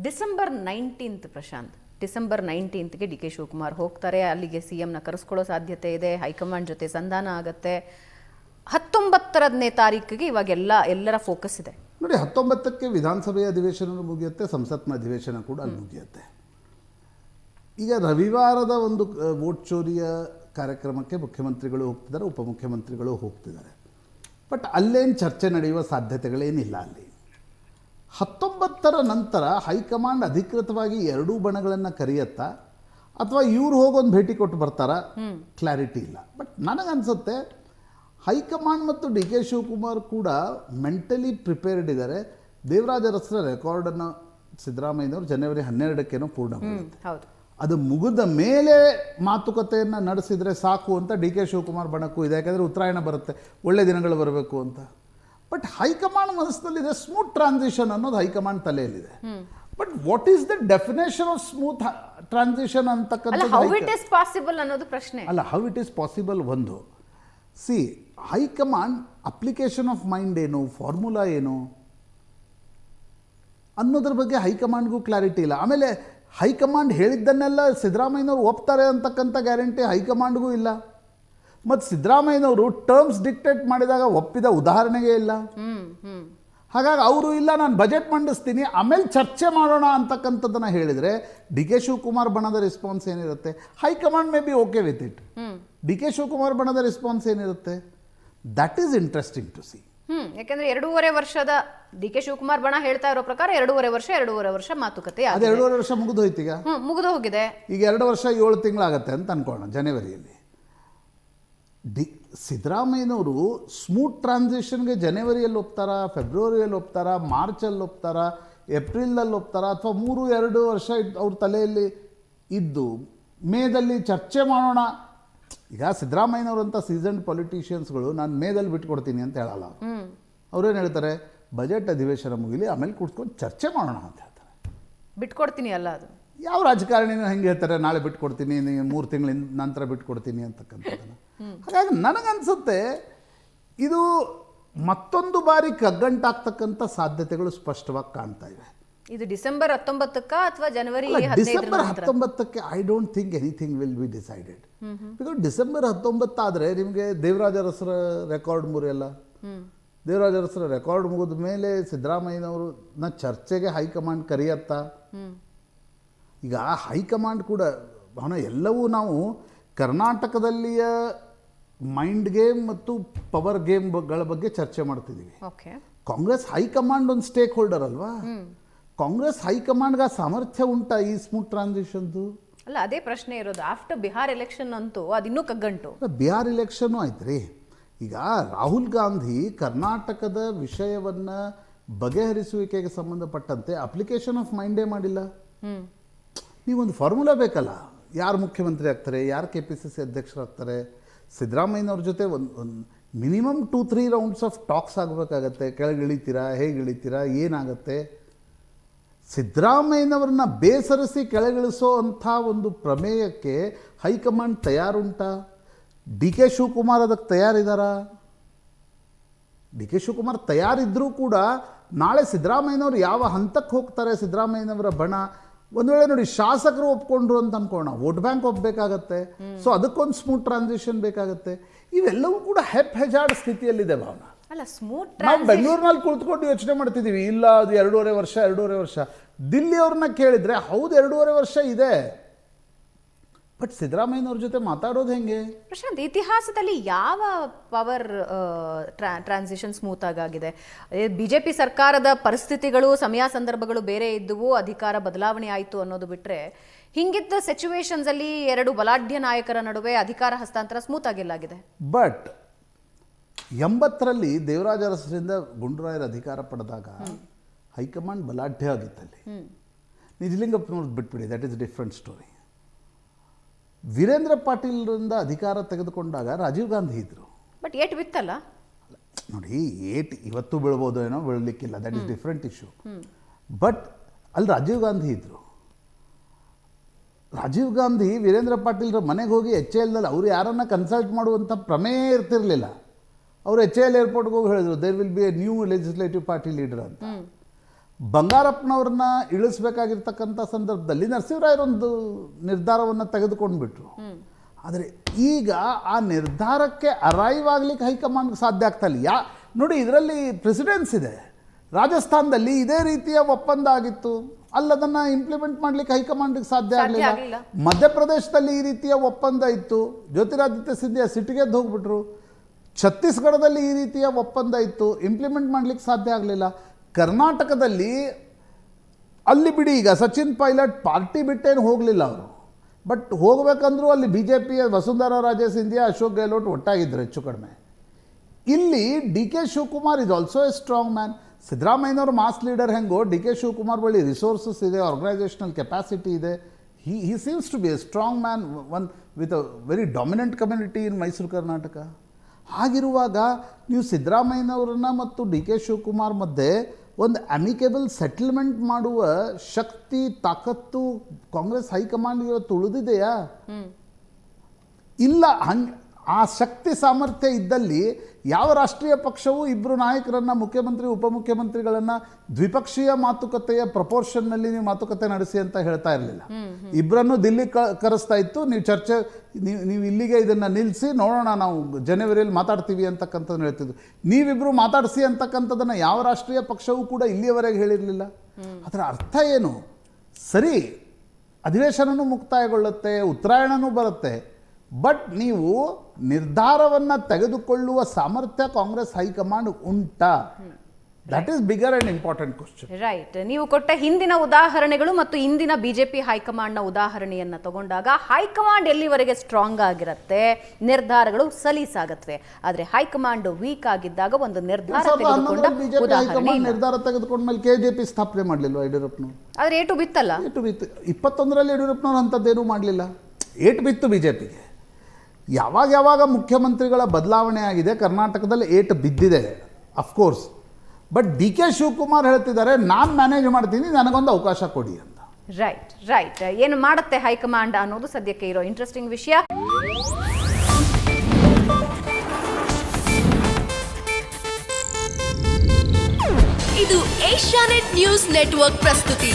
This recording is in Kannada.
ಡಿಸೆಂಬರ್ 19 ಪ್ರಶಾಂತ್, ಡಿಸೆಂಬರ್ 19ಗೆ ಡಿ ಕೆ ಶಿವಕುಮಾರ್ ಹೋಗ್ತಾರೆ. ಅಲ್ಲಿಗೆ ಸಿಎಂನ ಕರೆಸ್ಕೊಳ್ಳೋ ಸಾಧ್ಯತೆ ಇದೆ. ಹೈಕಮಾಂಡ್ ಜೊತೆ ಸಂಧಾನ ಆಗತ್ತೆ. 19ನೇ ತಾರೀಕಿಗೆ ಇವಾಗ ಎಲ್ಲರ ಫೋಕಸ್ ಇದೆ ನೋಡಿ. 19ಕ್ಕೆ ವಿಧಾನಸಭೆಯ ಅಧಿವೇಶನ ಮುಗಿಯುತ್ತೆ, ಸಂಸತ್ನ ಅಧಿವೇಶನ ಕೂಡ ಅಲ್ಲಿ ಮುಗಿಯುತ್ತೆ. ಈಗ ರವಿವಾರದ ಒಂದು ವೋಟ್ ಚೋರಿಯ ಕಾರ್ಯಕ್ರಮಕ್ಕೆ ಮುಖ್ಯಮಂತ್ರಿಗಳು ಹೋಗ್ತಿದ್ದಾರೆ, ಉಪಮುಖ್ಯಮಂತ್ರಿಗಳು ಹೋಗ್ತಿದ್ದಾರೆ. ಬಟ್ ಅಲ್ಲೇನು ಚರ್ಚೆ ನಡೆಯುವ ಸಾಧ್ಯತೆಗಳೇನಿಲ್ಲ. ಅಲ್ಲಿ 19ರ ನಂತರ ಹೈಕಮಾಂಡ್ ಅಧಿಕೃತವಾಗಿ ಎರಡೂ ಬಣಗಳನ್ನು ಕರೆಯುತ್ತಾ ಅಥವಾ ಇವ್ರು ಹೋಗೊಂದು ಭೇಟಿ ಕೊಟ್ಟು ಬರ್ತಾರಾ, ಕ್ಲಾರಿಟಿ ಇಲ್ಲ. ಬಟ್ ನನಗನ್ಸುತ್ತೆ ಹೈಕಮಾಂಡ್ ಮತ್ತು ಡಿ ಕೆ ಶಿವಕುಮಾರ್ ಕೂಡ ಮೆಂಟಲಿ ಪ್ರಿಪೇರ್ಡ್ ಇದ್ದಾರೆ. ದೇವರಾಜ ಅರಸರ ರೆಕಾರ್ಡನ್ನು ಸಿದ್ದರಾಮಯ್ಯನವರು ಜನವರಿ 12ಕ್ಕೇನೋ ಪೂರ್ಣಗೊಳ್ಳುತ್ತೆ. ಅದು ಮುಗಿದ ಮೇಲೆ ಮಾತುಕತೆಯನ್ನು ನಡೆಸಿದರೆ ಸಾಕು ಅಂತ ಡಿ ಕೆ ಶಿವಕುಮಾರ್ ಬಣಕ್ಕೂ ಇದೆ. ಯಾಕಂದರೆ ಉತ್ತರಾಯಣ ಬರುತ್ತೆ, ಒಳ್ಳೆ ದಿನಗಳು ಬರಬೇಕು ಅಂತ. ಬಟ್ ಹೈಕಮಾಂಡ್ ಮನಸ್ಸಿನಲ್ಲಿದೆ ಸ್ಮೂತ್ ಟ್ರಾನ್ಸಿಷನ್ ಅನ್ನೋದು ಹೈಕಮಾಂಡ್ ತಲೆಯಲ್ಲಿದೆ. But what is the definition of smooth transition ಅಂತಕ್ಕಂಥದ್ದು ಹೌ ಇಟ್ ಇಸ್ ಪಾಸಿಬಲ್ ಅನ್ನೋದು ಪ್ರಶ್ನೆ ಅಲ್ಲ. ಹೌ ಇಟ್ ಈಸ್ ಪಾಸಿಬಲ್ ಒಂದು ಸಿ ಹೈಕಮಾಂಡ್ ಅಪ್ಲಿಕೇಶನ್ ಆಫ್ ಮೈಂಡ್ ಏನು, ಫಾರ್ಮುಲಾ ಏನು ಅನ್ನೋದ್ರ ಬಗ್ಗೆ ಹೈಕಮಾಂಡ್ಗೂ ಕ್ಲಾರಿಟಿ ಇಲ್ಲ. ಆಮೇಲೆ ಹೈಕಮಾಂಡ್ ಹೇಳಿದ್ದನ್ನೆಲ್ಲ ಸಿದ್ದರಾಮಯ್ಯನವರು ಒಪ್ತಾರೆ ಅಂತಕ್ಕಂಥ ಗ್ಯಾರಂಟಿ ಹೈಕಮಾಂಡ್ಗೂ ಇಲ್ಲ. ಮತ್ತು ಸಿದ್ದರಾಮಯ್ಯನವರು ಟರ್ಮ್ಸ್ ಡಿಕ್ಟೇಟ್ ಮಾಡಿದಾಗ ಒಪ್ಪಿದ ಉದಾಹರಣೆಗೆ ಇಲ್ಲ. ಹಾಗಾಗಿ ಅವರು ಇಲ್ಲ ನಾನು ಬಜೆಟ್ ಮಂಡಿಸ್ತೀನಿ ಆಮೇಲೆ ಚರ್ಚೆ ಮಾಡೋಣ ಅಂತಕ್ಕಂಥದ್ದನ್ನು ಹೇಳಿದರೆ ಡಿ ಕೆ ಶಿವಕುಮಾರ್ ಬಣದ ರೆಸ್ಪಾನ್ಸ್ ಏನಿರುತ್ತೆ? High command may be okay with it. D K Shivakumar ಬಣದ ರೆಸ್ಪಾನ್ಸ್ ಏನಿರುತ್ತೆ? That is interesting to see. ಯಾಕಂದ್ರೆ 2.5 ವರ್ಷದ ಡಿ ಕೆ ಶಿವಕುಮಾರ್ ಬಣ ಹೇಳ್ತಾ ಇರೋ ಪ್ರಕಾರ 2.5 ವರ್ಷ ಮಾತುಕತೆ ಅದು 2.5 ವರ್ಷ ಮುಗಿದು ಹೋಯ್ತು. ಈಗ ಮುಗಿದು ಹೋಗಿದೆ. ಈಗ 2 ವರ್ಷ 7 ತಿಂಗಳಾಗತ್ತೆ ಅಂತ ಅನ್ಕೊಳ್ಳೋಣ. ಜನವರಿಯಲ್ಲಿ ಸಿದ್ದರಾಮಯ್ಯನವರು ಸ್ಮೂತ್ ಟ್ರಾನ್ಸಿಷನ್ಗೆ ಜನವರಿಯಲ್ಲಿ ಒಪ್ತಾರಾ, ಫೆಬ್ರವರಿಯಲ್ಲಿ ಒಪ್ತಾರಾ, ಮಾರ್ಚಲ್ಲಿ ಒಪ್ತಾರಾ, ಏಪ್ರಿಲಲ್ಲಿ ಒಪ್ತಾರಾ, ಅಥವಾ 3-2 ವರ್ಷ ಅವ್ರ ತಲೆಯಲ್ಲಿ ಇದ್ದು ಮೇದಲ್ಲಿ ಚರ್ಚೆ ಮಾಡೋಣ. ಈಗ ಸಿದ್ದರಾಮಯ್ಯನವರಂಥ ಸೀಸನ್ಡ್ ಪೊಲಿಟಿಷಿಯನ್ಸ್ಗಳು ನಾನು ಮೇದಲ್ಲಿ ಬಿಟ್ಕೊಡ್ತೀನಿ ಅಂತ ಹೇಳಲ್ಲ. ಅವ್ರೇನು ಹೇಳ್ತಾರೆ? ಬಜೆಟ್ ಅಧಿವೇಶನ ಮುಗಿಲಿ ಆಮೇಲೆ ಕೂತ್ಕೊಂಡು ಚರ್ಚೆ ಮಾಡೋಣ ಅಂತ ಹೇಳ್ತಾರೆ. ಬಿಟ್ಕೊಡ್ತೀನಿ ಅಲ್ಲ, ಅದು ಯಾವ ರಾಜಕಾರಣಿನೂ ಹೆಂಗೆ ಹೇಳ್ತಾರೆ ನಾಳೆ ಬಿಟ್ಕೊಡ್ತೀನಿ, 3 ತಿಂಗಳ ನಂತರ ಬಿಟ್ಕೊಡ್ತೀನಿ ಅಂತಕ್ಕಂಥದ್ದನ್ನು. ಹಾಗಾಗಿ ನನಗನ್ಸುತ್ತೆ ಇದು ಮತ್ತೊಂದು ಬಾರಿ ಕಗ್ಗಂಟಾಗ್ತಕ್ಕಂಥ ಸಾಧ್ಯತೆಗಳು ಸ್ಪಷ್ಟವಾಗಿ ಕಾಣ್ತಾ ಇವೆ. ಇದು ಡಿಸೆಂಬರ್ 19ಕ್ಕ ಅಥವಾ ಜನವರಿ ಡಿಸೆಂಬರ್ 19ಕ್ಕೆ I don't think anything will be decided. Because December 19 ಆದರೆ ನಿಮಗೆ ದೇವರಾಜ ಅರಸರ ರೆಕಾರ್ಡ್ ಮುರಿಯಲ್ಲ. ದೇವರಾಜ ಅರಸರ ರೆಕಾರ್ಡ್ ಮುಗಿದ ಮೇಲೆ ಸಿದ್ದರಾಮಯ್ಯನವ್ರನ್ನ ಚರ್ಚೆಗೆ ಹೈಕಮಾಂಡ್ ಕರೆಯತ್ತಾ? ಈಗ ಹೈಕಮಾಂಡ್ ಕೂಡ ಎಲ್ಲವೂ ನಾವು ಕರ್ನಾಟಕದಲ್ಲಿಯ ಮೈಂಡ್ ಗೇಮ್ ಮತ್ತು ಪವರ್ ಗೇಮ್ಗಳ ಬಗ್ಗೆ ಚರ್ಚೆ ಮಾಡ್ತಿದ್ದೀವಿ. ಕಾಂಗ್ರೆಸ್ ಹೈಕಮಾಂಡ್ ಒಂದು ಸ್ಟೇಕ್ ಹೋಲ್ಡರ್ ಅಲ್ವಾ? ಕಾಂಗ್ರೆಸ್ ಹೈಕಮಾಂಡ್ಗೆ ಸಾಮರ್ಥ್ಯ ಉಂಟಾ ಈ ಸ್ಮೂತ್ ಟ್ರಾನ್ಸಿಷನ್ದು? ಅಲ್ಲ, ಅದೇ ಪ್ರಶ್ನೆ ಇರೋದು. ಆಫ್ಟರ್ ಬಿಹಾರ್ ಎಲೆಕ್ಷನ್ ಅಂತೂ ಅದಿನ್ನೂ ಕಗ್ಗಂಟು. ಬಿಹಾರ್ ಎಲೆಕ್ಷನ್ನು ಆಯ್ತು ರೀ. ಈಗ ರಾಹುಲ್ ಗಾಂಧಿ ಕರ್ನಾಟಕದ ವಿಷಯವನ್ನು ಬಗೆಹರಿಸುವಿಕೆಗೆ ಸಂಬಂಧಪಟ್ಟಂತೆ ಅಪ್ಲಿಕೇಶನ್ ಆಫ್ ಮೈಂಡೇ ಮಾಡಿಲ್ಲ. ನೀವೊಂದು ಫಾರ್ಮುಲಾ ಬೇಕಲ್ಲ, ಯಾರು ಮುಖ್ಯಮಂತ್ರಿ ಆಗ್ತಾರೆ, ಯಾರು KPCC ಅಧ್ಯಕ್ಷರಾಗ್ತಾರೆ. ಸಿದ್ದರಾಮಯ್ಯನವ್ರ ಜೊತೆ ಒಂದು ಮಿನಿಮಮ್ 2-3 ರೌಂಡ್ಸ್ ಆಫ್ ಟಾಕ್ಸ್ ಆಗಬೇಕಾಗತ್ತೆ. ಕೆಳಗಿಳಿತೀರಾ, ಹೇಗೆ ಇಳಿತೀರಾ, ಏನಾಗುತ್ತೆ? ಸಿದ್ದರಾಮಯ್ಯನವ್ರನ್ನ ಬೇಸರಿಸಿ ಕೆಳಗಿಳಿಸೋ ಅಂಥ ಒಂದು ಪ್ರಮೇಯಕ್ಕೆ ಹೈಕಮಾಂಡ್ ತಯಾರುಂಟಾ? ಡಿ ಕೆ ಶಿವಕುಮಾರ್ ಅದಕ್ಕೆ ತಯಾರಿದ್ದಾರಾ? ಡಿ ಕೆ ಶಿವಕುಮಾರ್ ತಯಾರಿದ್ದರೂ ಕೂಡ ನಾಳೆ ಸಿದ್ದರಾಮಯ್ಯನವ್ರು ಯಾವ ಹಂತಕ್ಕೆ ಹೋಗ್ತಾರೆ, ಸಿದ್ದರಾಮಯ್ಯನವರ ಬಣ ಒಂದು ವೇಳೆ ನೋಡಿ ಶಾಸಕರು ಒಪ್ಕೊಂಡ್ರು ಅಂತ ಅನ್ಕೋಣ, ವೋಟ್ ಬ್ಯಾಂಕ್ ಒಪ್ಪಬೇಕಾಗತ್ತೆ. ಸೊ ಅದಕ್ಕೊಂದು ಸ್ಮೂತ್ ಟ್ರಾನ್ಸಿಷನ್ ಬೇಕಾಗತ್ತೆ. ಇವೆಲ್ಲವೂ ಕೂಡ ಹೆಜಾರ್ಡ್ ಸ್ಥಿತಿಯಲ್ಲಿದೆ ಭಾವನಾ. ನಾವು ಬೆಂಗಳೂರಿನಲ್ಲಿ ಕುಳಿತುಕೊಂಡು ಯೋಚನೆ ಮಾಡ್ತಿದ್ದೀವಿ, ಇಲ್ಲ ಅದು 2.5 ವರ್ಷ. ದಿಲ್ಲಿ ಅವ್ರನ್ನ ಕೇಳಿದ್ರೆ ಹೌದು 2.5 ವರ್ಷ ಇದೆ. ಬಟ್ ಸಿದ್ದರಾಮಯ್ಯನವ್ರ ಜೊತೆ ಮಾತಾಡೋದು ಹೆಂಗೆ? ಪ್ರಶಾಂತ್, ಇತಿಹಾಸದಲ್ಲಿ ಯಾವ ಪವರ್ ಟ್ರಾನ್ಸಿಷನ್ ಸ್ಮೂತ್ ಆಗಿದೆ? ಬಿಜೆಪಿ ಸರ್ಕಾರದ ಪರಿಸ್ಥಿತಿಗಳು, ಸಮಯ ಸಂದರ್ಭಗಳು ಬೇರೆ ಇದ್ದುವು, ಅಧಿಕಾರ ಬದಲಾವಣೆ ಆಯಿತು ಅನ್ನೋದು ಬಿಟ್ಟರೆ ಹಿಂಗಿದ್ದ ಸಿಚುವೇಶನ್ಸ್ ಅಲ್ಲಿ 2 ಬಲಾಢ್ಯ ನಾಯಕರ ನಡುವೆ ಅಧಿಕಾರ ಹಸ್ತಾಂತರ ಸ್ಮೂತ್ ಆಗಿಲ್ಲಾಗಿದೆ. ಬಟ್ 80ರಲ್ಲಿ ದೇವರಾಜ ಅರಸರಿಂದ ಗುಂಡೂರಾಯರ ಅಧಿಕಾರ ಪಡೆದಾಗ ಹೈಕಮಾಂಡ್ ಬಲಾಢ್ಯ ಆಗಿತ್ತಲ್ಲಿ. ನಿಜಲಿಂಗಪ್ಪನವ್ರು ಬಿಟ್ಬಿಡಿ, that is different story. Veerendra ಪಾಟೀಲ್ರಿಂದ ಅಧಿಕಾರ ತೆಗೆದುಕೊಂಡಾಗ ರಾಜೀವ್ ಗಾಂಧಿ ಇದ್ರು. ಬಟ್ ಏಟ್ ಬಿತ್ತಲ್ಲ ನೋಡಿ, ಏಟ್ ಇವತ್ತು ಬೀಳ್ಬೋದು ಏನೋ, ಬೀಳಲಿಕ್ಕಿಲ್ಲ, that is different issue. But ಅಲ್ಲಿ ರಾಜೀವ್ ಗಾಂಧಿ ಇದ್ರು. ರಾಜೀವ್ ಗಾಂಧಿ ವೀರೇಂದ್ರ ಪಾಟೀಲ್ರ ಮನೆಗೆ ಹೋಗಿ HALನಲ್ಲಿ ಅವರು ಯಾರನ್ನ ಕನ್ಸಲ್ಟ್ ಮಾಡುವಂಥ ಪ್ರಮೇಯ ಇರ್ತಿರಲಿಲ್ಲ. ಅವರು HAL ಏರ್ಪೋರ್ಟ್ಗೆ ಹೋಗಿ ಹೇಳಿದ್ರು there will be a new legislative party leader ಅಂತ. ಬಂಗಾರಪ್ಪನವ್ರನ್ನ ಇಳಿಸ್ಬೇಕಾಗಿರ್ತಕ್ಕಂಥ ಸಂದರ್ಭದಲ್ಲಿ ನರಸಿಂಹರಾಯರೊಂದು ನಿರ್ಧಾರವನ್ನು ತೆಗೆದುಕೊಂಡ್ಬಿಟ್ರು. ಆದರೆ ಈಗ ಆ ನಿರ್ಧಾರಕ್ಕೆ ಅರೈವ್ ಆಗ್ಲಿಕ್ಕೆ ಹೈಕಮಾಂಡ್ಗೆ ಸಾಧ್ಯ ಆಗ್ತಾ ಇಲ್ಲ. ನೋಡಿ, ಇದರಲ್ಲಿ ಪ್ರೆಸಿಡೆನ್ಸ್ ಇದೆ. ರಾಜಸ್ಥಾನದಲ್ಲಿ ಇದೇ ರೀತಿಯ ಒಪ್ಪಂದ ಆಗಿತ್ತು, ಅಲ್ಲದನ್ನು ಇಂಪ್ಲಿಮೆಂಟ್ ಮಾಡಲಿಕ್ಕೆ ಹೈಕಮಾಂಡ್ಗೆ ಸಾಧ್ಯ ಆಗಲಿಲ್ಲ. ಮಧ್ಯಪ್ರದೇಶದಲ್ಲಿ ಈ ರೀತಿಯ ಒಪ್ಪಂದ ಇತ್ತು, ಜ್ಯೋತಿರಾದಿತ್ಯ ಸಿಂಧಿಯಾ ಸಿಟ್ಟಿಗೆದ್ದು ಹೋಗ್ಬಿಟ್ರು. ಛತ್ತೀಸ್ಗಢದಲ್ಲಿ ಈ ರೀತಿಯ ಒಪ್ಪಂದ ಇತ್ತು, ಇಂಪ್ಲಿಮೆಂಟ್ ಮಾಡಲಿಕ್ಕೆ ಸಾಧ್ಯ ಆಗಲಿಲ್ಲ. ಕರ್ನಾಟಕದಲ್ಲಿ ಅಲ್ಲಿ ಬಿಡಿ, ಈಗ ಸಚಿನ್ ಪೈಲಟ್ ಪಾರ್ಟಿ ಬಿಟ್ಟೇನು ಹೋಗಲಿಲ್ಲ ಅವರು, ಬಟ್ ಹೋಗಬೇಕಂದ್ರೂ ಅಲ್ಲಿ BJPಯ ವಸುಂಧರಾ ರಾಜೇ ಸಿಂಧಿಯಾ, ಅಶೋಕ್ ಗೆಹ್ಲೋಟ್ ಒಟ್ಟಾಗಿದ್ದರು ಹೆಚ್ಚು ಕಡಿಮೆ. ಇಲ್ಲಿ DK Shivakumar is also A strong man. ಸಿದ್ದರಾಮಯ್ಯನವರು ಮಾಸ್ ಲೀಡರ್ ಹೆಂಗೋ, DK ಶಿವಕುಮಾರ್ ಬಳಿ ರಿಸೋರ್ಸಸ್ ಇದೆ, ಆರ್ಗನೈಸೇಷನಲ್ ಕೆಪಾಸಿಟಿ ಇದೆ. he seems to be a strong man, one with a very dominant community in Mysuru Karnataka. ಹಾಗಿರುವಾಗ ನೀವು ಸಿದ್ದರಾಮಯ್ಯನವರನ್ನ ಮತ್ತು DK ಶಿವಕುಮಾರ್ ಮಧ್ಯೆ ಒಂದು ಅಮಿಕೇಬಲ್ ಸೆಟಲ್ಮೆಂಟ್ ಮಾಡುವ ಶಕ್ತಿ, ತಾಕತ್ತು ಕಾಂಗ್ರೆಸ್ ಹೈಕಮಾಂಡ್ ಇವತ್ತು ಉಳಿದಿದೆಯಾ? ಇಲ್ಲ. ಆ ಶಕ್ತಿ ಸಾಮರ್ಥ್ಯ ಇದ್ದಲ್ಲಿ ಯಾವ ರಾಷ್ಟ್ರೀಯ ಪಕ್ಷವೂ ಇಬ್ಬರು ನಾಯಕರನ್ನ, ಮುಖ್ಯಮಂತ್ರಿ ಉಪಮುಖ್ಯಮಂತ್ರಿಗಳನ್ನು ದ್ವಿಪಕ್ಷೀಯ ಮಾತುಕತೆಯ ಪ್ರಪೋರ್ಷನ್ನಲ್ಲಿ ನೀವು ಮಾತುಕತೆ ನಡೆಸಿ ಅಂತ ಹೇಳ್ತಾ ಇರಲಿಲ್ಲ. ಇಬ್ಬರನ್ನು ದಿಲ್ಲಿ ಕರೆಸ್ತಾ ಇತ್ತು, ನೀವು ಚರ್ಚೆ, ನೀವು ಇಲ್ಲಿಗೆ ಇದನ್ನು ನಿಲ್ಲಿಸಿ ನೋಡೋಣ, ನಾವು ಜನವರಿಯಲ್ಲಿ ಮಾತಾಡ್ತೀವಿ ಅಂತಕ್ಕಂಥದ್ದನ್ನು ಹೇಳ್ತಿದ್ವಿ. ನೀವಿಬ್ಬರು ಮಾತಾಡಿಸಿ ಅಂತಕ್ಕಂಥದ್ದನ್ನು ಯಾವ ರಾಷ್ಟ್ರೀಯ ಪಕ್ಷವೂ ಕೂಡ ಇಲ್ಲಿಯವರೆಗೆ ಹೇಳಿರಲಿಲ್ಲ. ಅದರ ಅರ್ಥ ಏನು? ಸರಿ, ಅಧಿವೇಶನವೂ ಮುಕ್ತಾಯಗೊಳ್ಳುತ್ತೆ, ಉತ್ತರಾಯಣನೂ ಬರುತ್ತೆ, ಬಟ್ ನೀವು ನಿರ್ಧಾರವನ್ನು ತೆಗೆದುಕೊಳ್ಳುವ ಸಾಮರ್ಥ್ಯ ಕಾಂಗ್ರೆಸ್ ಹೈಕಮಾಂಡ್ ಉಂಟಾ? That is bigger and important question. Right. ನೀವು ಕೊಟ್ಟ ಹಿಂದಿನ ಉದಾಹರಣೆಗಳು ಮತ್ತು ಇಂದಿನ BJP ಹೈಕಮಾಂಡ್ನ ಉದಾಹರಣೆಯನ್ನು ತಗೊಂಡಾಗ ಹೈಕಮಾಂಡ್ ಎಲ್ಲಿವರೆಗೆ ಸ್ಟ್ರಾಂಗ್ ಆಗಿರುತ್ತೆ, ನಿರ್ಧಾರಗಳು ಸಲೀಸಾಗತ್ವೆ. ಆದರೆ ಹೈಕಮಾಂಡ್ ವೀಕ್ ಆಗಿದ್ದಾಗ ಒಂದು ನಿರ್ಧಾರ ನಿರ್ಧಾರ ತೆಗೆದುಕೊಂಡ ಮೇಲೆ KJP ಸ್ಥಾಪನೆ ಮಾಡಲಿಲ್ಲ ಯಡಿಯೂರಪ್ಪನವರು. ಆದರೆ ಏಟು ಬಿತ್ತಲ್ಲ, ಏಟು ಬಿತ್ತು. 21ರಲ್ಲಿ ಯಡಿಯೂರಪ್ಪನವರು ಅಂಥದ್ದೇನೂ ಮಾಡಲಿಲ್ಲ, ಏಟು ಬಿತ್ತು BJPಗೆ. ಯಾವಾಗ ಮುಖ್ಯಮಂತ್ರಿಗಳ ಬದಲಾವಣೆ ಆಗಿದೆ ಕರ್ನಾಟಕದಲ್ಲಿ ಏಟು ಬಿದ್ದಿದೆ ಅಫ್ಕೋರ್ಸ್. ಬಟ್ DK ಶಿವಕುಮಾರ್ ಹೇಳ್ತಿದ್ದಾರೆ, ನಾನು ಮ್ಯಾನೇಜ್ ಮಾಡ್ತೀನಿ, ನನಗೊಂದು ಅವಕಾಶ ಕೊಡಿ ಅಂತ. ರೈಟ್. ಏನು ಮಾಡುತ್ತೆ ಹೈಕಮಾಂಡ್ ಅನ್ನೋದು ಸದ್ಯಕ್ಕೆ ಇರೋ ಇಂಟ್ರೆಸ್ಟಿಂಗ್ ವಿಷಯ. ಇದು ಏಷ್ಯಾನೆಟ್ ನ್ಯೂಸ್ ನೆಟ್ವರ್ಕ್ ಪ್ರಸ್ತುತಿ.